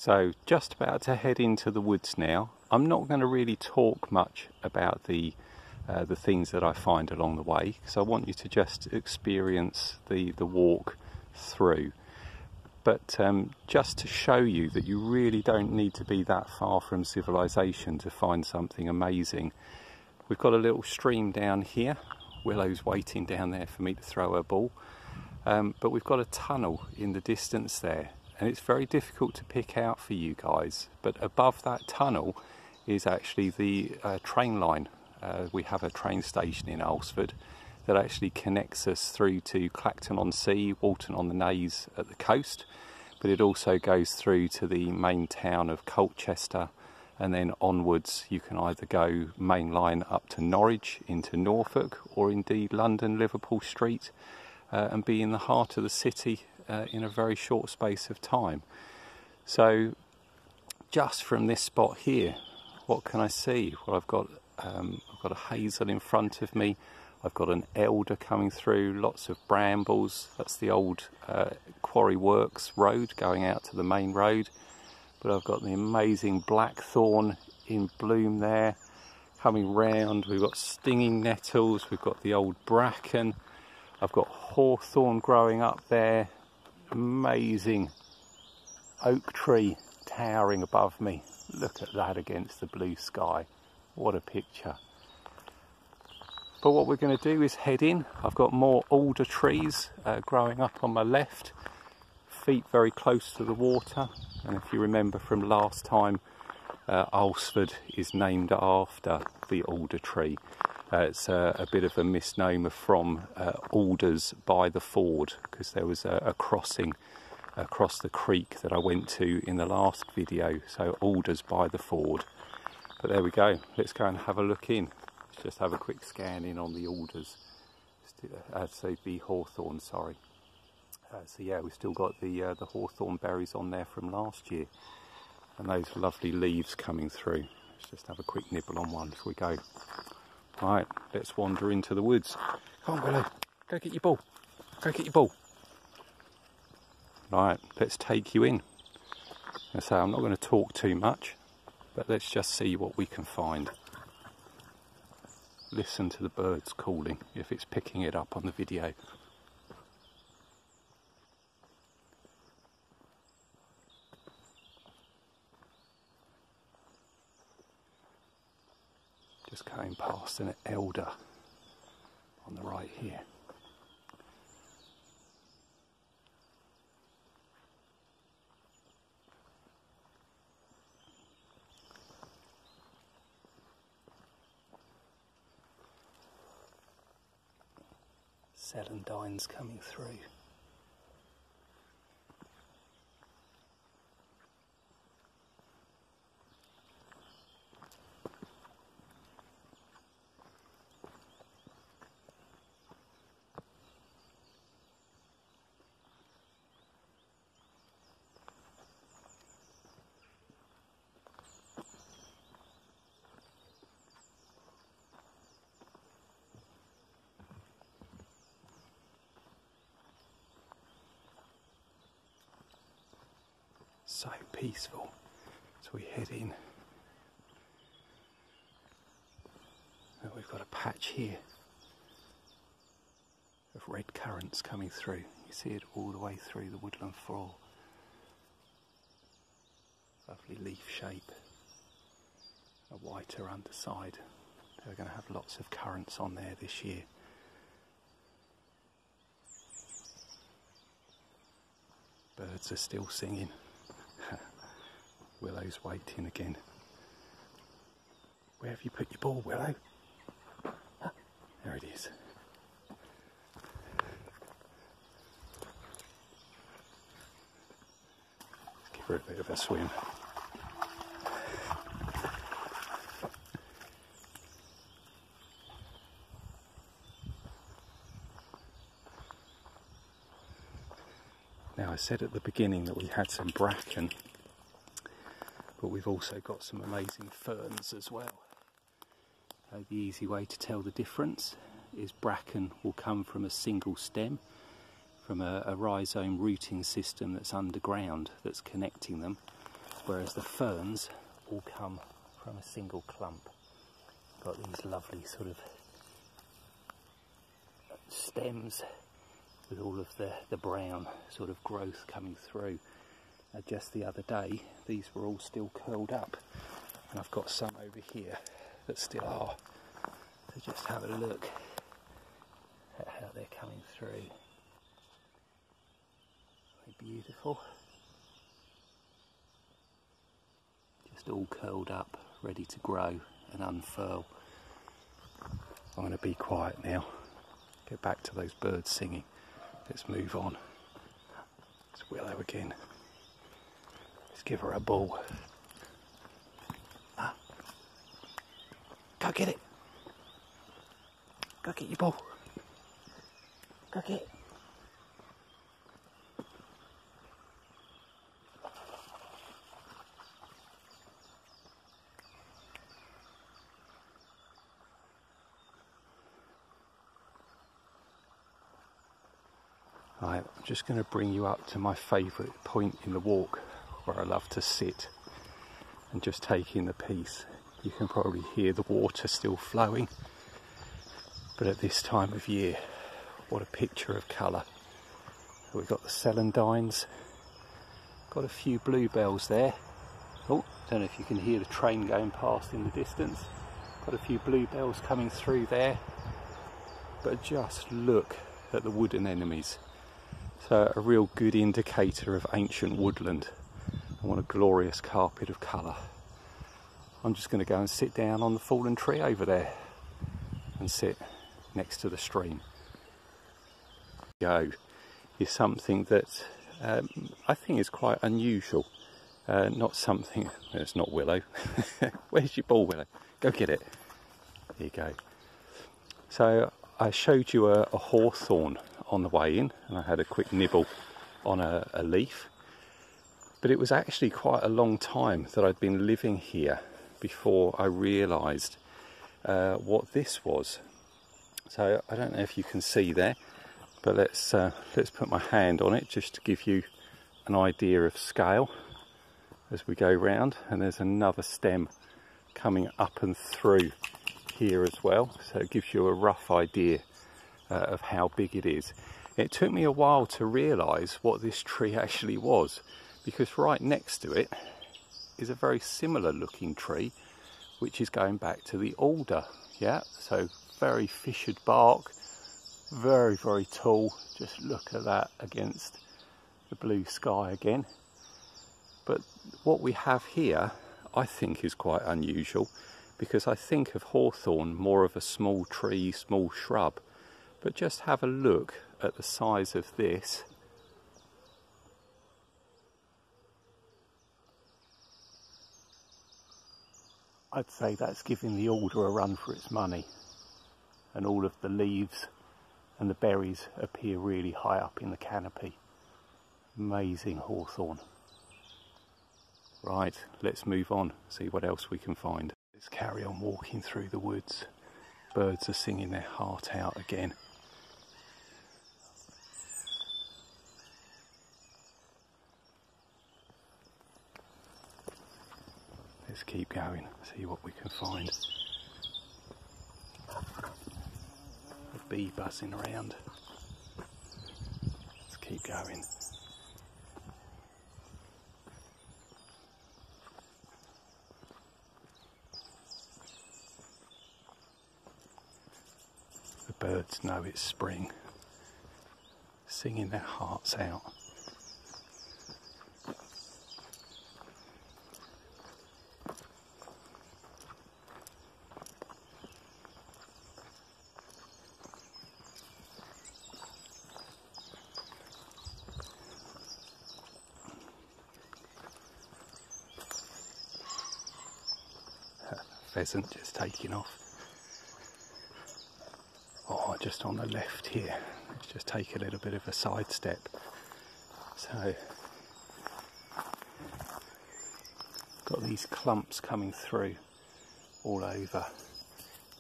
So just about to head into the woods now. I'm not going to really talk much about the things that I find along the way, because I want you to just experience the walk through. But just to show you that you really don't need to be that far from civilization to find something amazing. We've got a little stream down here. Willow's waiting down there for me to throw her ball. But we've got a tunnel in the distance there. And it's very difficult to pick out for you guys. But above that tunnel is actually the train line. We have a train station in Alresford that actually connects us through to Clacton-on-Sea, Walton-on-the-Naze at the coast, but it also goes through to the main town of Colchester, and then onwards you can either go main line up to Norwich into Norfolk, or indeed London, Liverpool Street, and be in the heart of the city in a very short space of time. So just from this spot here, what can I see? Well, I've got a hazel in front of me. I've got an elder coming through, lots of brambles. That's the old Quarry Works road going out to the main road. But I've got the amazing blackthorn in bloom there. Coming round, we've got stinging nettles, we've got the old bracken. I've got hawthorn growing up there. Amazing oak tree towering above me. Look at that against the blue sky. What a picture. But what we're going to do is head in. I've got more alder trees growing up on my left, feet very close to the water. And if you remember from last time, Alresford is named after the alder tree. It's a bit of a misnomer from Alders by the ford, because there was a crossing across the creek that I went to in the last video. So Alders by the ford. But there we go. Let's go and have a look in. Just have a quick scan in on the alders, so the hawthorn, sorry. So yeah, we've still got the hawthorn berries on there from last year, and those lovely leaves coming through. Let's just have a quick nibble on one before we go. Right, let's wander into the woods. Come on, Willow, go get your ball. Go get your ball. Right, let's take you in. So I'm not going to talk too much, but let's just see what we can find. Listen to the birds calling, if it's picking it up on the video. Just going past an elder on the right here. Celandines coming through. So peaceful. So we head in. And we've got a patch here of red currants coming through. You see it all the way through the woodland floor. Lovely leaf shape. A whiter underside. They're going to have lots of currants on there this year. Birds are still singing. Willow's waiting again. Where have you put your ball, Willow? There it is. Give her a bit of a swim. Now, I said at the beginning that we had some bracken, but we've also got some amazing ferns as well. The easy way to tell the difference is bracken will come from a single stem, from a rhizome rooting system that's underground that's connecting them, whereas the ferns all come from a single clump. Got these lovely sort of stems with all of the brown sort of growth coming through. Just the other day these were all still curled up, and I've got some over here that still are. So just have a look at how they're coming through. They're beautiful. Just all curled up, ready to grow and unfurl. I'm going to be quiet now. Get back to those birds singing. Let's move on. It's Willow again. Let's give her a ball. Ah. Go get it. Go get your ball. Go get it. Right, I'm just going to bring you up to my favourite point in the walk, where I love to sit and just take in the peace. You can probably hear the water still flowing, but at this time of year, what a picture of colour. We've got the celandines, got a few bluebells there. Oh, don't know if you can hear the train going past in the distance. Got a few bluebells coming through there, but just look at the wood anemones. So a real good indicator of ancient woodland, and what a glorious carpet of colour. I'm just going to go and sit down on the fallen tree over there and sit next to the stream. Go is something that I think is quite unusual. Not something, it's not Willow. Where's your ball, Willow? Go get it. There you go. So I showed you a hawthorn on the way in, and I had a quick nibble on a leaf. But it was actually quite a long time that I'd been living here before I realised what this was. So I don't know if you can see there, but let's put my hand on it just to give you an idea of scale as we go round. And there's another stem coming up and through here as well, so it gives you a rough idea of how big it is. It took me a while to realise what this tree actually was, because right next to it is a very similar looking tree, which is going back to the alder. Yeah, so very fissured bark, very, very tall. Just look at that against the blue sky again. But what we have here, I think, is quite unusual, because I think of hawthorn more of a small tree, small shrub. But just have a look at the size of this. I'd say that's giving the alder a run for its money. And all of the leaves and the berries appear really high up in the canopy. Amazing hawthorn. Right, let's move on, see what else we can find. Let's carry on walking through the woods. Birds are singing their heart out again. Let's keep going, see what we can find. A bee buzzing around. Let's keep going. The birds know it's spring, singing their hearts out. Pheasant just taking off. Oh, just on the left here. Let's just take a little bit of a side step. So, got these clumps coming through all over.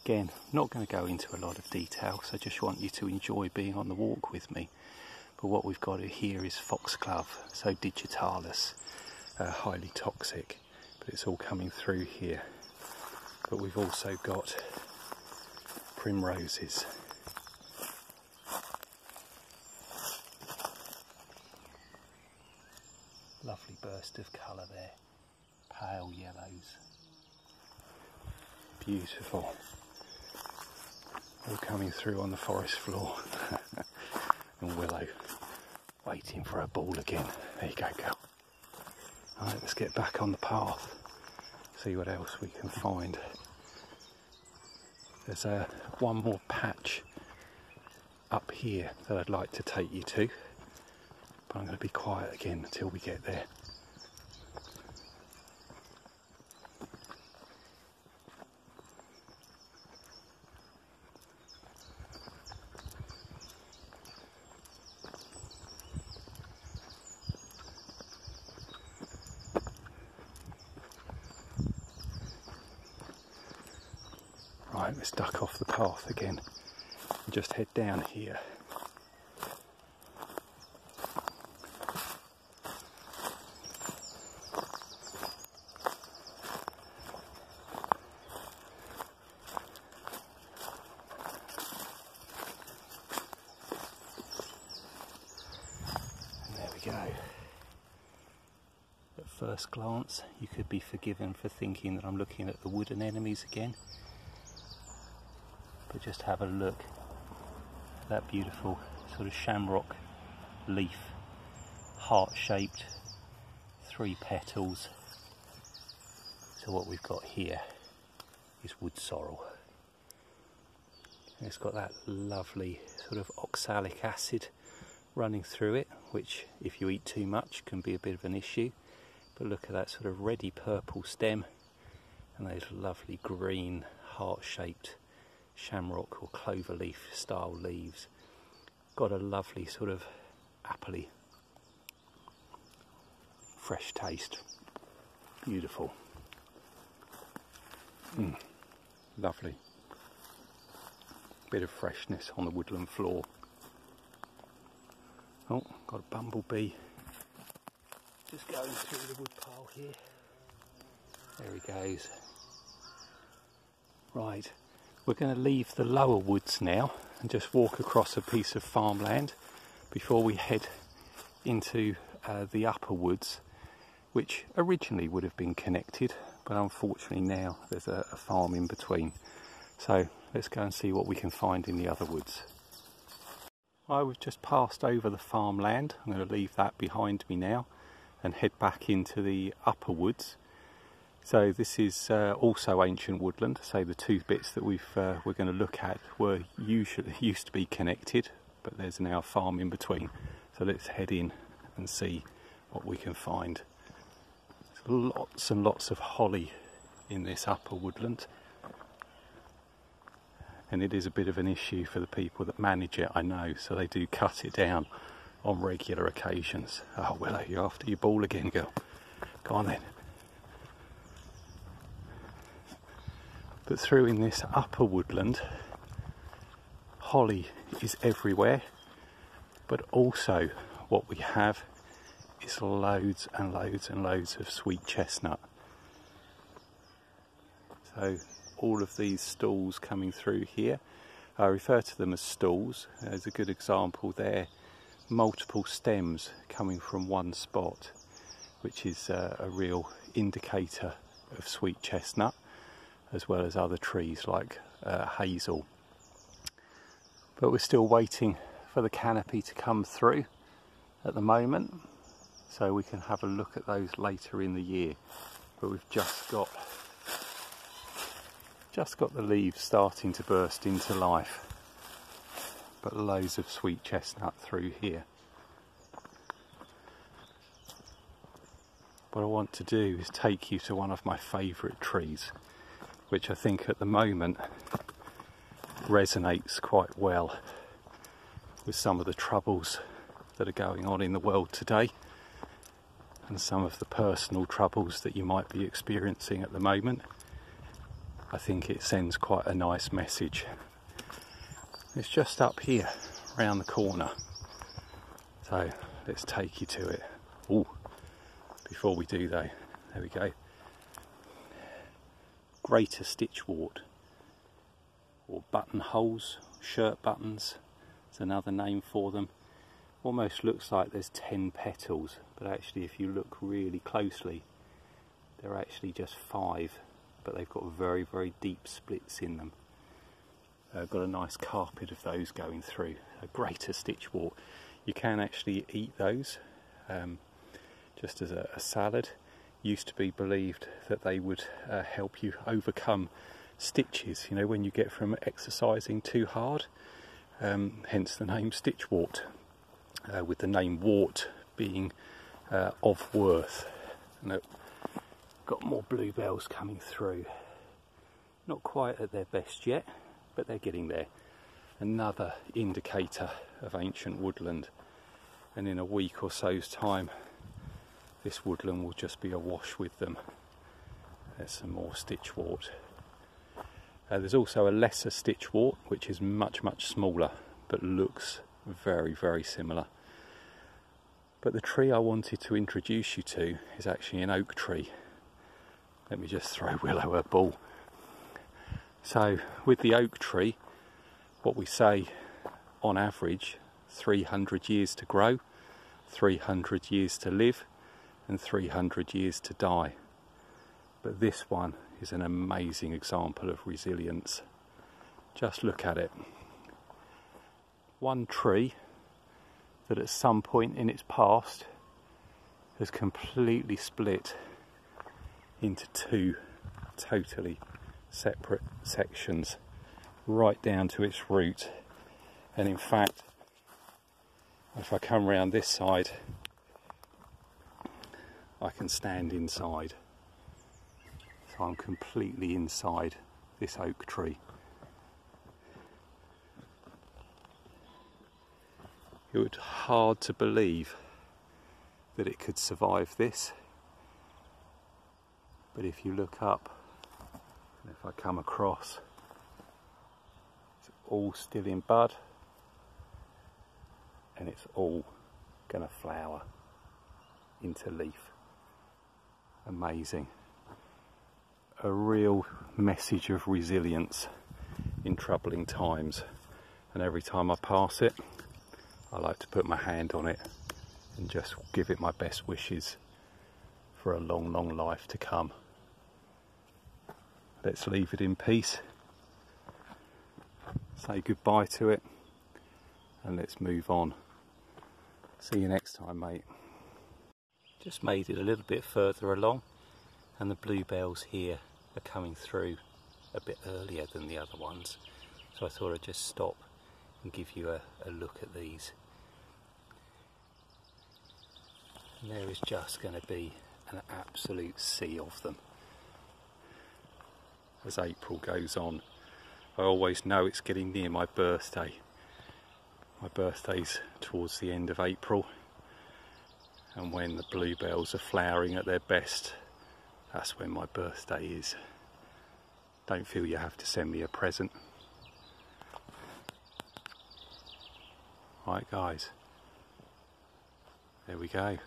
Again, not going to go into a lot of detail, so I just want you to enjoy being on the walk with me. But what we've got here is foxglove, so digitalis. highly toxic, but it's all coming through here. But we've also got primroses. Lovely burst of colour there, pale yellows. Beautiful. All coming through on the forest floor. And Willow waiting for a ball again. There you go, girl. Alright, let's get back on the path, see what else we can find. There's one more patch up here that I'd like to take you to, but I'm going to be quiet again until we get there. Right, let's duck off the path again and just head down here. And there we go. At first glance, you could be forgiven for thinking that I'm looking at the wood anemones again. But just have a look at that beautiful sort of shamrock leaf, heart-shaped, 3 petals. So what we've got here is wood sorrel. And it's got that lovely sort of oxalic acid running through it, which if you eat too much can be a bit of an issue. But look at that sort of reddy purple stem and those lovely green heart-shaped shamrock or clover leaf style leaves. Got a lovely sort of appley, fresh taste. Beautiful. Lovely. Bit of freshness on the woodland floor. Oh, got a bumblebee just going through the wood pile here. There he goes. Right. We're going to leave the lower woods now and just walk across a piece of farmland before we head into the upper woods, which originally would have been connected, but unfortunately now there's a farm in between. So let's go and see what we can find in the other woods. We've just passed over the farmland. I'm going to leave that behind me now and head back into the upper woods. So this is also ancient woodland. So the 2 bits that we're going to look at used to be connected, but there's now a farm in between. So let's head in and see what we can find. There's lots and lots of holly in this upper woodland, and it is a bit of an issue for the people that manage it, I know. So they do cut it down on regular occasions. Oh, Willow, you're after your ball again, girl. Go on then. But through in this upper woodland, holly is everywhere, but also what we have is loads and loads and loads of sweet chestnut. So all of these stalls coming through here, I refer to them as stalls. There's a good example there, multiple stems coming from one spot, which is a real indicator of sweet chestnut, as well as other trees like hazel. But we're still waiting for the canopy to come through at the moment, so we can have a look at those later in the year. But we've just got the leaves starting to burst into life, but loads of sweet chestnut through here. What I want to do is take you to one of my favourite trees, which I think at the moment resonates quite well with some of the troubles that are going on in the world today, and some of the personal troubles that you might be experiencing at the moment. I think it sends quite a nice message. It's just up here, round the corner. So let's take you to it. Ooh, before we do though, there we go. Greater stitchwort, or buttonholes, shirt buttons is another name for them. Almost looks like there's 10 petals, but actually if you look really closely, they're actually just 5, but they've got very, very deep splits in them. Got a nice carpet of those going through. A greater stitchwort. You can actually eat those just as a salad. Used to be believed that they would help you overcome stitches, you know, when you get from exercising too hard, hence the name stitchwort, with the name wart being of worth. And got more bluebells coming through. Not quite at their best yet, but they're getting there. Another indicator of ancient woodland, and in a week or so's time this woodland will just be awash with them. There's some more stitchwort. There's also a lesser stitchwort which is much, much smaller but looks very, very similar. But the tree I wanted to introduce you to is actually an oak tree. Let me just throw Willow a ball. So with the oak tree, what we say on average, 300 years to grow, 300 years to live, and 300 years to die. But this one is an amazing example of resilience. Just look at it. One tree that at some point in its past has completely split into 2 totally separate sections right down to its root. And in fact, if I come round this side, I can stand inside. So I'm completely inside this oak tree. It would be hard to believe that it could survive this, but if you look up, and if I come across, it's all still in bud, and it's all going to flower into leaf. Amazing. A real message of resilience in troubling times, and every time I pass it, I like to put my hand on it and just give it my best wishes for a long, long life to come. Let's leave it in peace, say goodbye to it, and let's move on. See you next time, mate. Just made it a little bit further along, and the bluebells here are coming through a bit earlier than the other ones, so I thought I'd just stop and give you a look at these. And there is just going to be an absolute sea of them as April goes on. I always know it's getting near my birthday. My birthday's towards the end of April, and when the bluebells are flowering at their best, that's when my birthday is. Don't feel you have to send me a present. Right guys, there we go.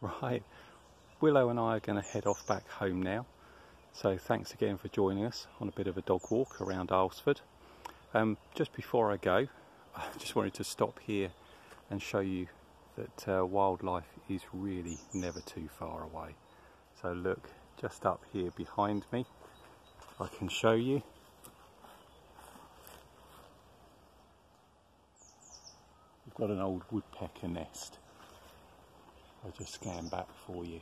Right, Willow and I are going to head off back home now. So thanks again for joining us on a bit of a dog walk around Alresford. Just before I go, I just wanted to stop here and show you that wildlife is really never too far away. So look, just up here behind me, if I can show you. We've got an old woodpecker nest. I'll just scan back for you.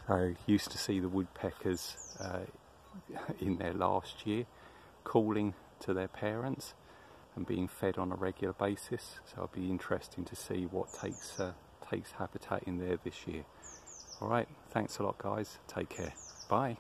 So used to see the woodpeckers in their last year calling to their parents and being fed on a regular basis, so it'll be interesting to see what takes habitat in there this year. Alright, thanks a lot guys, take care, bye.